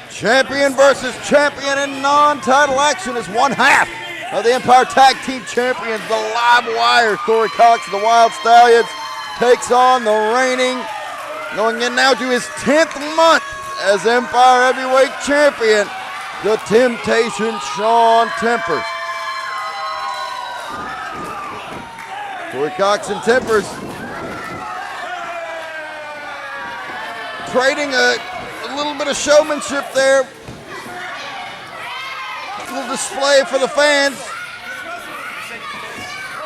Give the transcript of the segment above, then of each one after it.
Champion versus champion in non-title action is one half of the Empire Tag Team Champions, the Live Wire. Corey Coxx of the Wild Stallions takes on the reigning, going in now to his 10th month as Empire Heavyweight Champion, the Temptation Shaun Tempers. Corey Coxx and Tempers trading a little bit of showmanship there. A little display for the fans.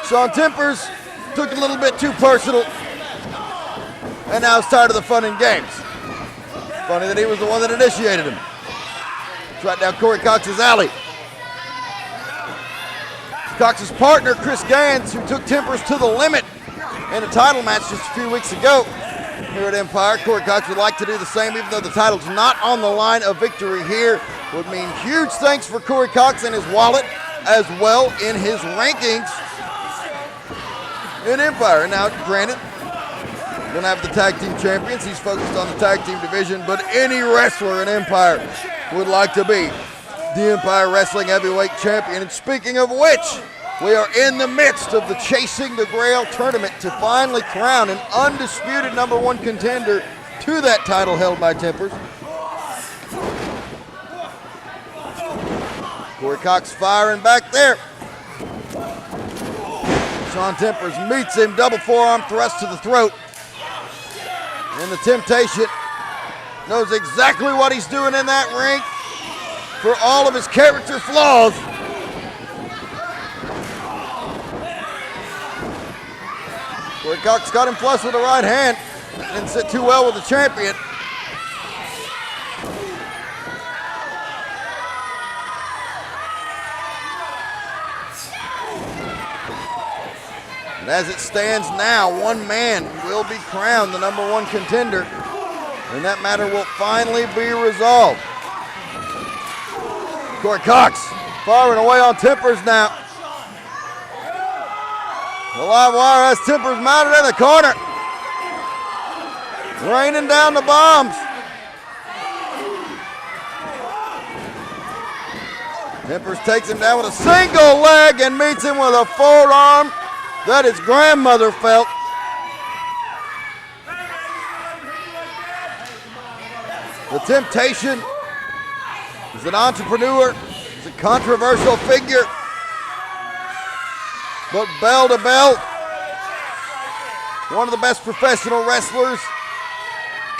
Shaun Tempers took it a little bit too personal. And now it's tired of the fun and games. Funny that he was the one that initiated him. It's right down Corey Cox's alley. Cox's partner, Chris Gans, who took Tempers to the limit in a title match just a few weeks ago here at Empire. Corey Coxx would like to do the same, even though the title's not on the line. A victory here would mean huge thanks for Corey Coxx and his wallet, as well in his rankings in Empire. And now, granted, gonna have the tag team champions. He's focused on the tag team division, but any wrestler in Empire would like to be the Empire Wrestling Heavyweight Champion. And speaking of which, we are in the midst of the Chasing the Grail tournament to finally crown an undisputed #1 contender to that title held by Tempers. Corey Coxx firing back there. Shaun Tempers meets him, double forearm thrust to the throat. And the Temptation knows exactly what he's doing in that ring for all of his character flaws. Corey Coxx got him flush with the right hand. Didn't sit too well with the champion. And as it stands now, one man will be crowned the #1 contender, and that matter will finally be resolved. Corey Coxx firing away on Tempers now. The Live Wire has Tempers mounted in the corner, raining down the bombs. Tempers takes him down with a single leg and meets him with a forearm that his grandmother felt. The Temptation is an entrepreneur, he's a controversial figure, but bell to bell, one of the best professional wrestlers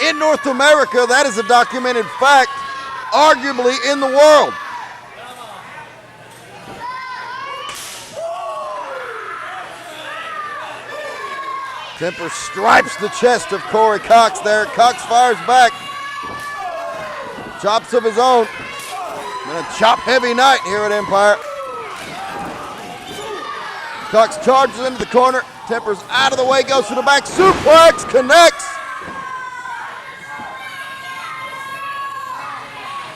in North America. That is a documented fact, arguably in the world. Tempers stripes the chest of Corey Coxx there. Coxx fires back. Chops of his own. And a chop heavy night here at Empire. Coxx charges into the corner. Tempers out of the way, goes to the back. Suplex connects.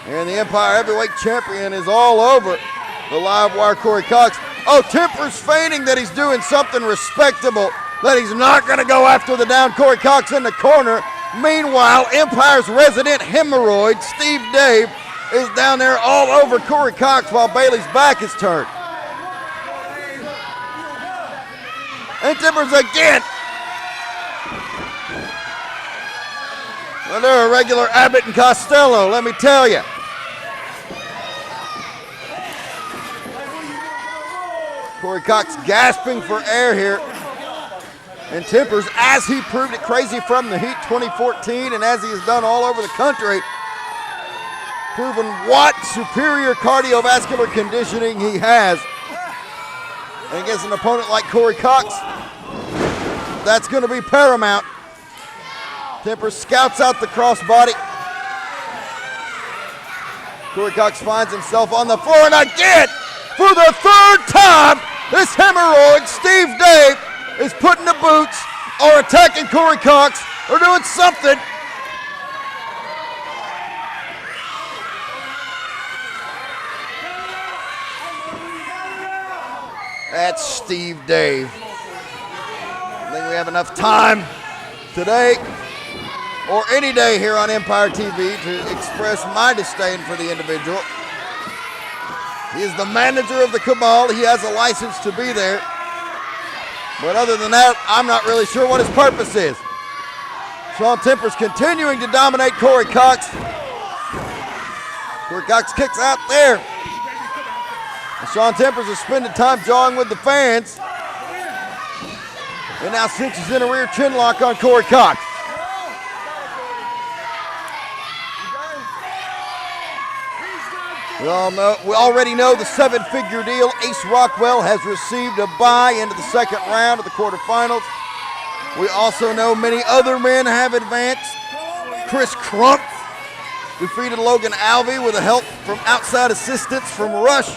And the Empire Heavyweight Champion is all over the Live Wire Corey Coxx. Oh, Tempers feigning that he's doing something respectable, that he's not going to go after the down Corey Coxx in the corner. Meanwhile, Empire's resident hemorrhoid, Steve Dave, is down there all over Corey Coxx while Bailey's back is turned. And Tempers again. Well, they're a regular Abbott and Costello, let me tell you. Corey Coxx gasping for air here. And Tempers, as he proved it crazy from the Heat 2014 and as he has done all over the country, proven what superior cardiovascular conditioning he has. And against an opponent like Corey Coxx, that's going to be paramount. Tempers scouts out the crossbody. Corey Coxx finds himself on the floor, and again, for the third time, this hemorrhoid, Steve Dave, is putting the boots or attacking Corey Coxx or doing something. That's Steve Dave. I think we have enough time today or any day here on Empire TV to express my disdain for the individual. He is the manager of the Cabal. He has a license to be there. But other than that, I'm not really sure what his purpose is. Shaun Tempers continuing to dominate Corey Coxx. Corey Coxx kicks out there. And Shaun Tempers is spending time jawing with the fans. And now cinches in a rear chin lock on Corey Coxx. We already know the 7-figure deal. Ace Rockwell has received a bye into the second round of the quarterfinals. We also know many other men have advanced. Chris Crump defeated Logan Alvey with the help from outside assistance from Rush.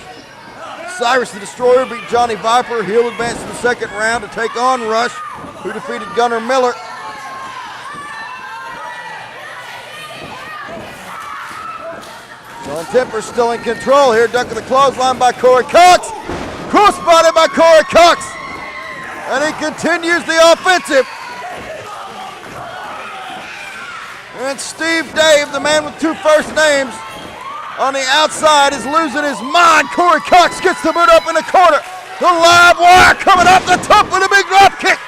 Cyrus the Destroyer beat Johnny Viper. He'll advance to the second round to take on Rush, who defeated Gunnar Miller. Shaun Tempers still in control here, ducking the clothesline by Corey Coxx. Crossbody by Corey Coxx. And he continues the offensive. And Steve Dave, the man with 2 first names, on the outside is losing his mind. Corey Coxx gets the boot up in the corner. The live wire coming off the top with a big drop kick.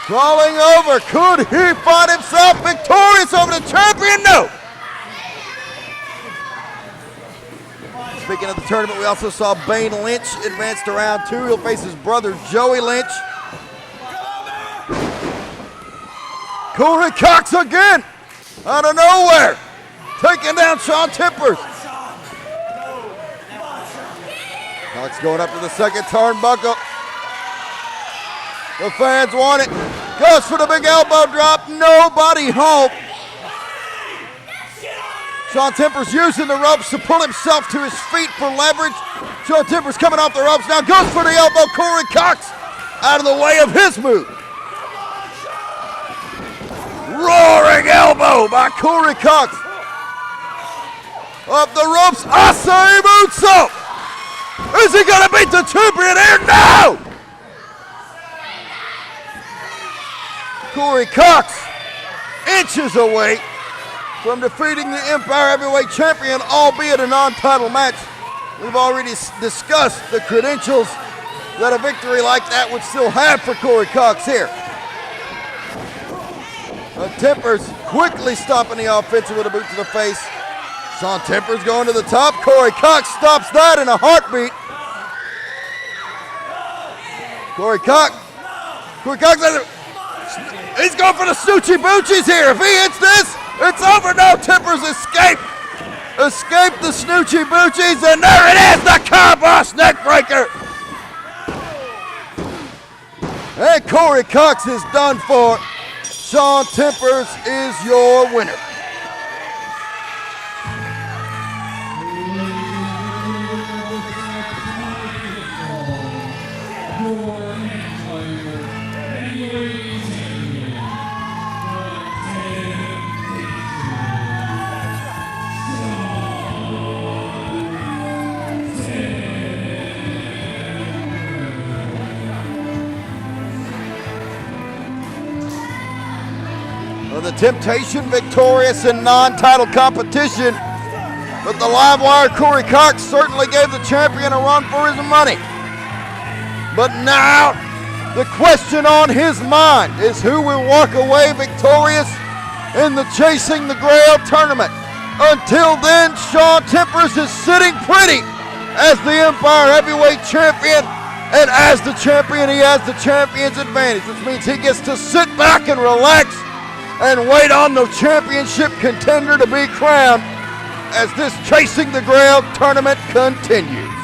Crawling over, could he find himself victorious over the champion? No. Speaking of the tournament, we also saw Bane Lynch advance to round 2. He'll face his brother Joey Lynch. Corey Coxx again, out of nowhere, taking down Shaun Tempers. Coxx going up to the second turnbuckle. The fans want it. Goes for the big elbow drop. Nobody home. Shaun Tempers using the ropes to pull himself to his feet for leverage. Shaun Tempers coming off the ropes now. Goes for the elbow. Corey Coxx out of the way of his move. Roaring elbow by Corey Coxx. Up the ropes. Asai Butsu. Is he going to beat the champion here? No! Corey Coxx inches away from defeating the Empire Heavyweight Champion, albeit a non-title match. We've already discussed the credentials that a victory like that would still have for Corey Coxx here. Tempers quickly stopping the offensive with a boot to the face. Shaun Tempers going to the top. Corey Coxx stops that in a heartbeat. Corey Coxx, he's going for the Snoochie Boochies here. If he hits this, it's over. No, Tempers escaped the Snoochie Boochies, and there it is, the car boss neckbreaker. And Corey Coxx is done for. Shaun Tempers is your winner. The Temptation victorious in non-title competition, but the live wire Corey Coxx certainly gave the champion a run for his money. But now the question on his mind is who will walk away victorious in the Chasing the Grail tournament. Until then, Shaun Tempers is sitting pretty as the Empire Heavyweight Champion, and as the champion he has the champion's advantage, which means he gets to sit back and relax and wait on the championship contender to be crowned as this Chasing the Grail tournament continues.